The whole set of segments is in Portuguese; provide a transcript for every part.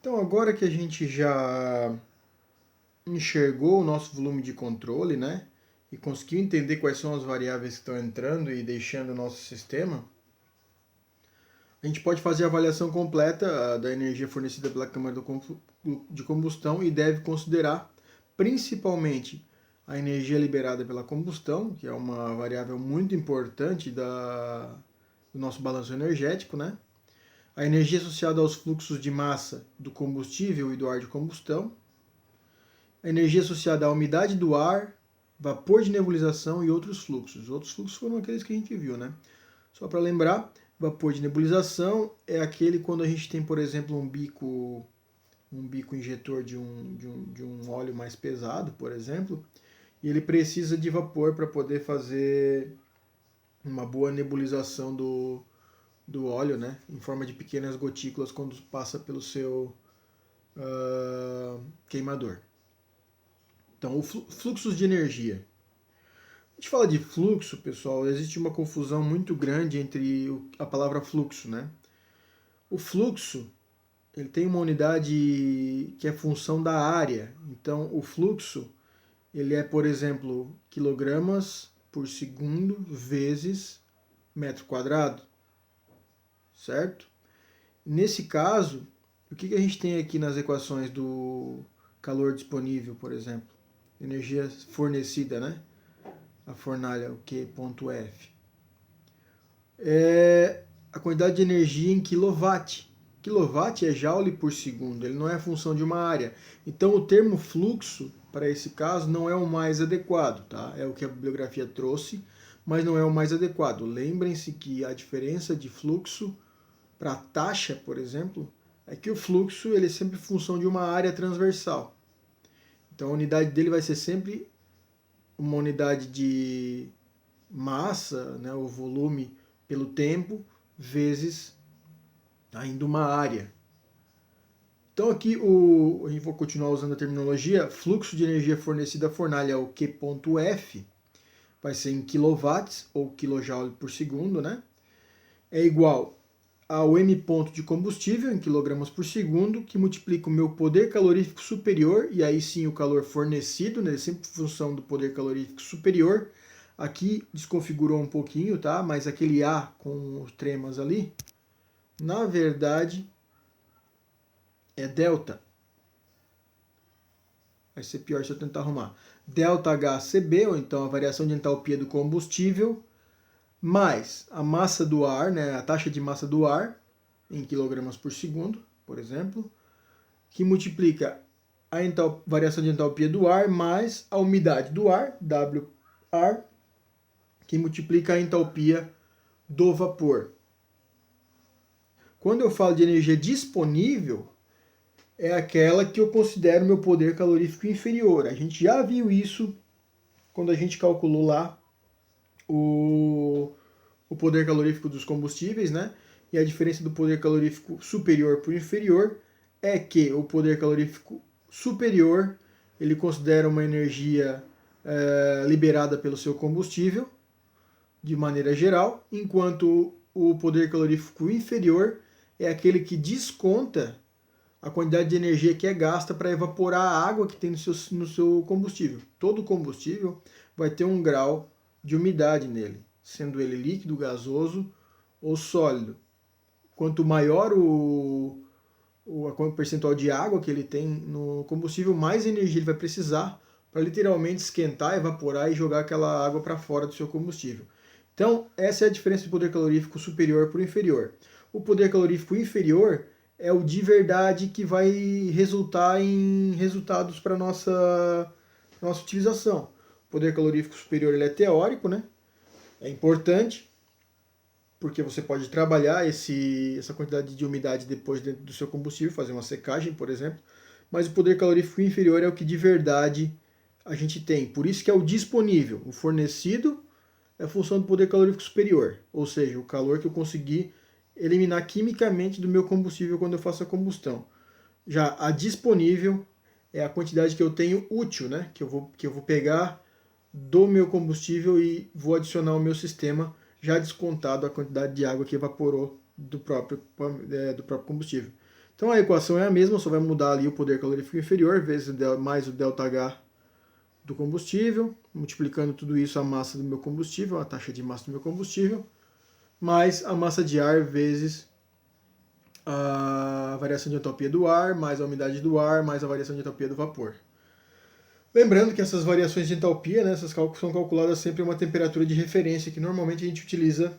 Então, agora que a gente já enxergou o nosso volume de controle, né? E conseguiu entender quais são as variáveis que estão entrando e deixando o nosso sistema, a gente pode fazer a avaliação completa da energia fornecida pela câmara de combustão e deve considerar principalmente a energia liberada pela combustão, que é uma variável muito importante do nosso balanço energético, né? A energia associada aos fluxos de massa do combustível e do ar de combustão, a energia associada à umidade do ar, vapor de nebulização e outros fluxos. Os outros fluxos foram aqueles que a gente viu, né? Só para lembrar, vapor de nebulização é aquele quando a gente tem, por exemplo, um bico injetor de um óleo mais pesado, por exemplo, e ele precisa de vapor para poder fazer uma boa nebulização do óleo, né? Em forma de pequenas gotículas quando passa pelo seu queimador. Então, fluxos de energia. A gente fala de fluxo, pessoal, existe uma confusão muito grande entre a palavra fluxo, né? O fluxo, ele tem uma unidade que é função da área. Então, o fluxo, ele é, por exemplo, quilogramas por segundo vezes metro quadrado, certo? Nesse caso, o que a gente tem aqui nas equações do calor disponível, por exemplo? Energia fornecida, né? A fornalha, o Q ponto F. É a quantidade de energia em quilowatt. Quilowatt é joule por segundo, ele não é a função de uma área. Então o termo fluxo, para esse caso, não é o mais adequado, tá? É o que a bibliografia trouxe, mas não é o mais adequado. Lembrem-se que a diferença de fluxo para taxa, por exemplo, é que o fluxo ele é sempre função de uma área transversal. Então a unidade dele vai ser sempre uma unidade de massa, né, o volume pelo tempo, vezes ainda uma área. Então aqui a gente vai continuar usando a terminologia, fluxo de energia fornecida à fornalha, o Q ponto F, vai ser em quilowatts ou quilojoule por segundo, né? É igual ao M ponto de combustível em quilogramas por segundo, que multiplica o meu poder calorífico superior, e aí sim o calor fornecido, né, sempre função do poder calorífico superior. Aqui desconfigurou um pouquinho, tá? Mas aquele A com os tremas ali, na verdade, é delta. Vai ser pior se eu tentar arrumar. Delta HCB, ou então a variação de entalpia do combustível, mais a massa do ar, né, a taxa de massa do ar, em quilogramas por segundo, por exemplo, que multiplica a variação de entalpia do ar mais a umidade do ar, WR, que multiplica a entalpia do vapor. Quando eu falo de energia disponível, é aquela que eu considero meu poder calorífico inferior. A gente já viu isso quando a gente calculou lá o poder calorífico dos combustíveis, né? E a diferença do poder calorífico superior por inferior é que o poder calorífico superior ele considera uma energia liberada pelo seu combustível de maneira geral, enquanto o poder calorífico inferior é aquele que desconta a quantidade de energia que é gasta para evaporar a água que tem no seu combustível. Todo combustível vai ter um grau de umidade nele, sendo ele líquido, gasoso ou sólido. Quanto maior a percentual de água que ele tem no combustível, mais energia ele vai precisar para literalmente esquentar, evaporar e jogar aquela água para fora do seu combustível. Então, essa é a diferença do poder calorífico superior para o inferior. O poder calorífico inferior é o de verdade que vai resultar em resultados para nossa utilização. O poder calorífico superior ele é teórico, né? É importante, porque você pode trabalhar essa quantidade de umidade depois dentro do seu combustível, fazer uma secagem, por exemplo, mas o poder calorífico inferior é o que de verdade a gente tem. Por isso que é o disponível. O fornecido é a função do poder calorífico superior, ou seja, o calor que eu consegui eliminar quimicamente do meu combustível quando eu faço a combustão. Já a disponível é a quantidade que eu tenho útil, né? Que eu vou pegar do meu combustível e vou adicionar ao meu sistema, já descontado a quantidade de água que evaporou do próprio combustível. Então a equação é a mesma, só vai mudar ali o poder calorífico inferior, vezes mais o ΔH do combustível, multiplicando tudo isso a massa do meu combustível, a taxa de massa do meu combustível, mais a massa de ar vezes a variação de entropia do ar, mais a umidade do ar, mais a variação de entropia do vapor. Lembrando que essas variações de entalpia, né, essas são calculadas sempre a uma temperatura de referência, que normalmente a gente utiliza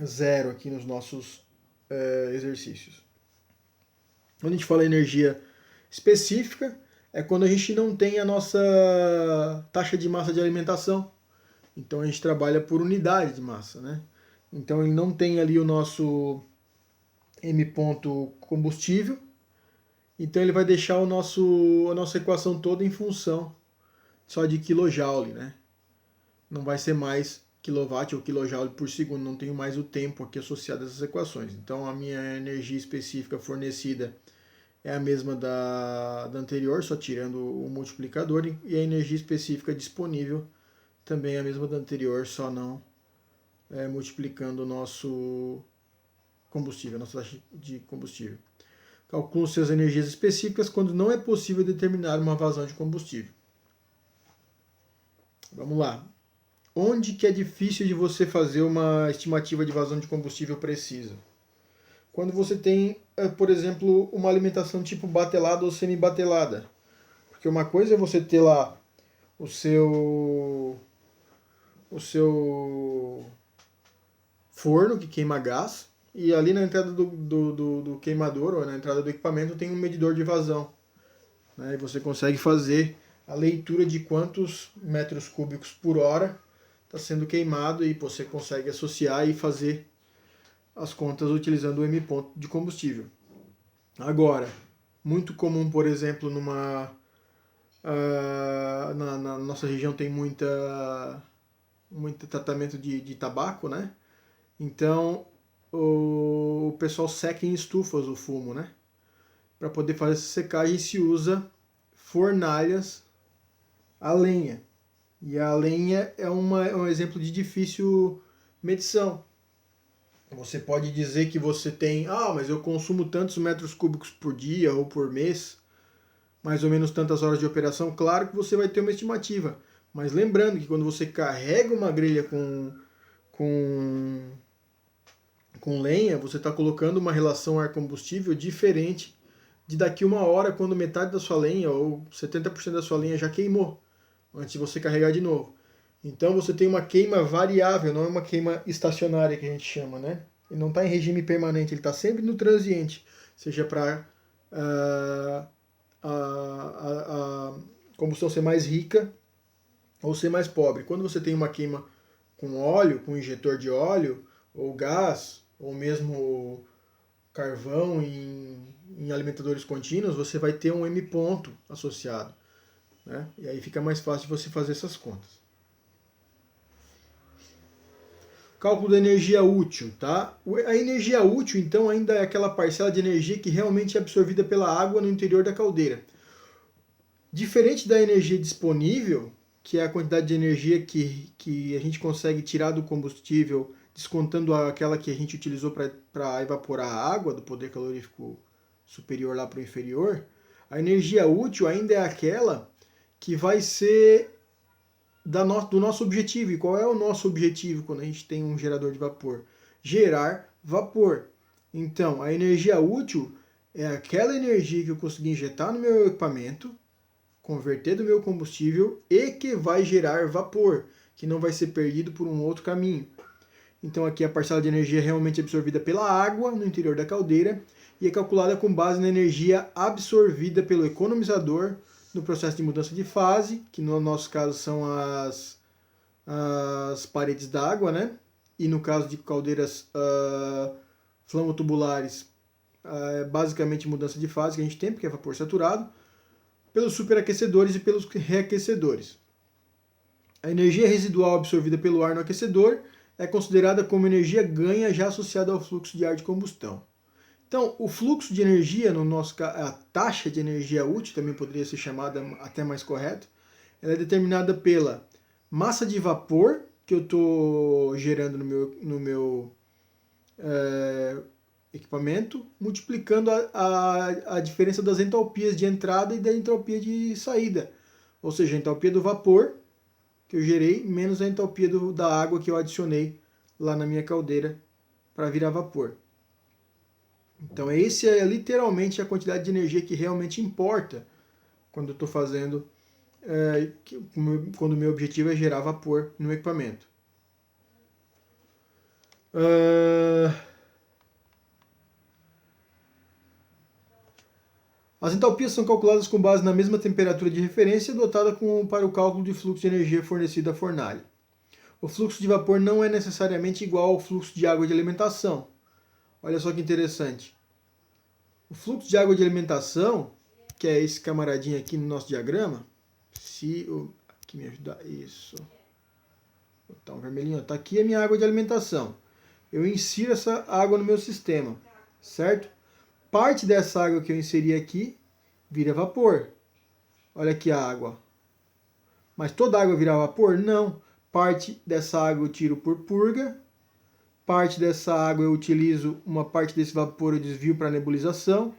0 aqui nos nossos exercícios. Quando a gente fala energia específica, é quando a gente não tem a nossa taxa de massa de alimentação. Então a gente trabalha por unidade de massa, né? Então ele não tem ali o nosso M ponto combustível, então ele vai deixar a nossa equação toda em função só de kilojoule, né? Não vai ser mais quilowatt ou kilojoule por segundo, não tenho mais o tempo aqui associado a essas equações. Então a minha energia específica fornecida é a mesma da anterior, só tirando o multiplicador, e a energia específica disponível também é a mesma da anterior, só não multiplicando o nosso combustível, a nossa taxa de combustível. Calcule-se as energias específicas quando não é possível determinar uma vazão de combustível. Vamos lá. Onde que é difícil de você fazer uma estimativa de vazão de combustível precisa? Quando você tem, por exemplo, uma alimentação tipo batelada ou semi-batelada. Porque uma coisa é você ter lá o seu forno que queima gás, e ali na entrada do queimador, ou na entrada do equipamento, tem um medidor de vazão. Né? E você consegue fazer a leitura de quantos metros cúbicos por hora está sendo queimado, e você consegue associar e fazer as contas utilizando o M ponto de combustível. Agora, muito comum, por exemplo, na nossa região tem muito tratamento de tabaco, né? Então o pessoal seca em estufas o fumo, né? Para poder fazer essa secagem se usa fornalhas a lenha. E a lenha é um exemplo de difícil medição. Você pode dizer que você tem, mas eu consumo tantos metros cúbicos por dia ou por mês, mais ou menos tantas horas de operação. Claro que você vai ter uma estimativa, mas lembrando que quando você carrega uma grelha com lenha, você está colocando uma relação ar-combustível diferente de daqui uma hora, quando metade da sua lenha ou 70% da sua lenha já queimou, antes de você carregar de novo. Então você tem uma queima variável, não é uma queima estacionária que a gente chama, né? Ele não está em regime permanente, ele está sempre no transiente, seja para a combustão ser mais rica ou ser mais pobre. Quando você tem uma queima com óleo, com injetor de óleo, ou gás, ou mesmo carvão em alimentadores contínuos, você vai ter um M ponto associado. Né? E aí fica mais fácil de você fazer essas contas. Cálculo da energia útil, tá? A energia útil, então, ainda é aquela parcela de energia que realmente é absorvida pela água no interior da caldeira. Diferente da energia disponível, que é a quantidade de energia que a gente consegue tirar do combustível, descontando aquela que a gente utilizou para evaporar a água, do poder calorífico superior lá para o inferior, a energia útil ainda é aquela que vai ser do nosso objetivo. E qual é o nosso objetivo quando a gente tem um gerador de vapor? Gerar vapor. Então, a energia útil é aquela energia que eu consegui injetar no meu equipamento, converter do meu combustível e que vai gerar vapor, que não vai ser perdido por um outro caminho. Então aqui a parcela de energia realmente absorvida pela água no interior da caldeira e é calculada com base na energia absorvida pelo economizador no processo de mudança de fase, que no nosso caso são as paredes d'água, né? E no caso de caldeiras flamotubulares, basicamente mudança de fase que a gente tem, porque é vapor saturado, pelos superaquecedores e pelos reaquecedores. A energia residual absorvida pelo ar no aquecedor é considerada como energia ganha já associada ao fluxo de ar de combustão. Então, o fluxo de energia, no nosso caso, a taxa de energia útil, também poderia ser chamada até mais correto, ela é determinada pela massa de vapor que eu estou gerando no meu equipamento, multiplicando a diferença das entalpias de entrada e da entalpia de saída. Ou seja, a entalpia do vapor que eu gerei menos a entalpia da água que eu adicionei lá na minha caldeira para virar vapor. Então esse é literalmente a quantidade de energia que realmente importa quando eu estou fazendo, quando o meu objetivo é gerar vapor no equipamento. As entalpias são calculadas com base na mesma temperatura de referência adotada para o cálculo de fluxo de energia fornecido à fornalha. O fluxo de vapor não é necessariamente igual ao fluxo de água de alimentação. Olha só que interessante. O fluxo de água de alimentação, que é esse camaradinho aqui no nosso diagrama, aqui me ajudar, isso. Vou botar um vermelhinho, tá aqui a minha água de alimentação. Eu insiro essa água no meu sistema, certo? Parte dessa água que eu inseri aqui vira vapor. Olha aqui a água. Mas toda a água vira vapor? Não. Parte dessa água eu tiro por purga. Parte dessa água eu utilizo, uma parte desse vapor eu desvio para nebulização.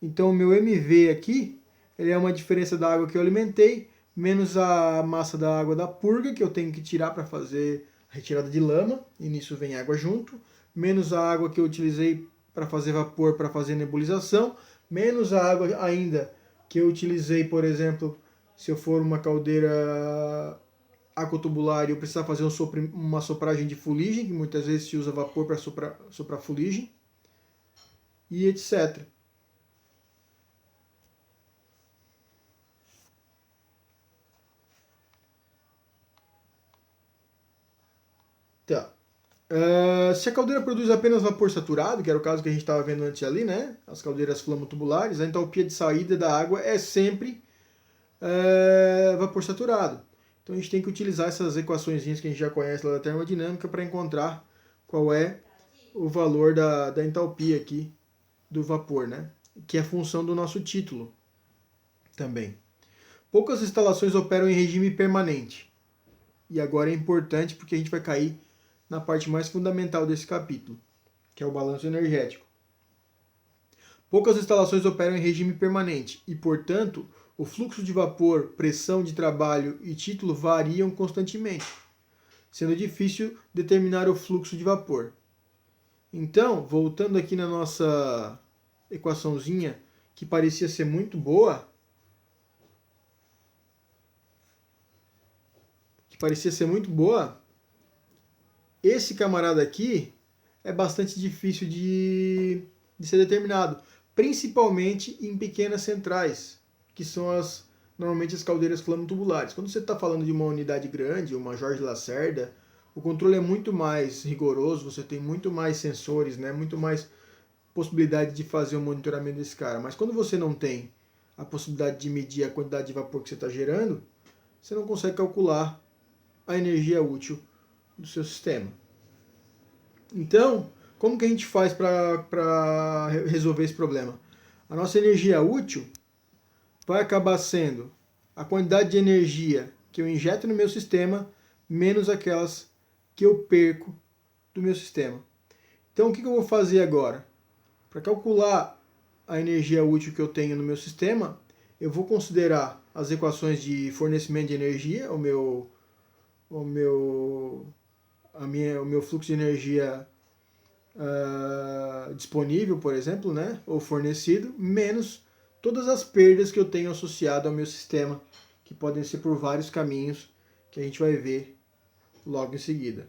Então o meu MV aqui, ele é uma diferença da água que eu alimentei, menos a massa da água da purga, que eu tenho que tirar para fazer a retirada de lama, e nisso vem água junto, menos a água que eu utilizei para fazer vapor, para fazer nebulização, menos a água ainda que eu utilizei, por exemplo, se eu for uma caldeira aquotubular e eu precisar fazer uma sopragem de fuligem, que muitas vezes se usa vapor para soprar fuligem, e etc. Tá. Se a caldeira produz apenas vapor saturado, que era o caso que a gente estava vendo antes ali, né? As caldeiras flamotubulares, a entalpia de saída da água é sempre vapor saturado. Então a gente tem que utilizar essas equações que a gente já conhece lá da termodinâmica para encontrar qual é o valor da entalpia aqui do vapor, né? Que é função do nosso título também. Poucas instalações operam em regime permanente. E agora é importante porque a gente vai cair na parte mais fundamental desse capítulo, que é o balanço energético. Poucas instalações operam em regime permanente e, portanto, o fluxo de vapor, pressão de trabalho e título variam constantemente, sendo difícil determinar o fluxo de vapor. Então, voltando aqui na nossa equaçãozinha, que parecia ser muito boa, esse camarada aqui é bastante difícil de ser determinado, principalmente em pequenas centrais, que são normalmente as caldeiras flamotubulares. Quando você está falando de uma unidade grande, uma Jorge Lacerda, o controle é muito mais rigoroso, você tem muito mais sensores, né, muito mais possibilidade de fazer o monitoramento desse cara. Mas quando você não tem a possibilidade de medir a quantidade de vapor que você está gerando, você não consegue calcular a energia útil do seu sistema. Então, como que a gente faz para resolver esse problema? A nossa energia útil vai acabar sendo a quantidade de energia que eu injeto no meu sistema menos aquelas que eu perco do meu sistema. Então, o que eu vou fazer agora? Para calcular a energia útil que eu tenho no meu sistema, eu vou considerar as equações de fornecimento de energia, o meu fluxo de energia disponível, por exemplo, né, ou fornecido, menos todas as perdas que eu tenho associado ao meu sistema, que podem ser por vários caminhos que a gente vai ver logo em seguida.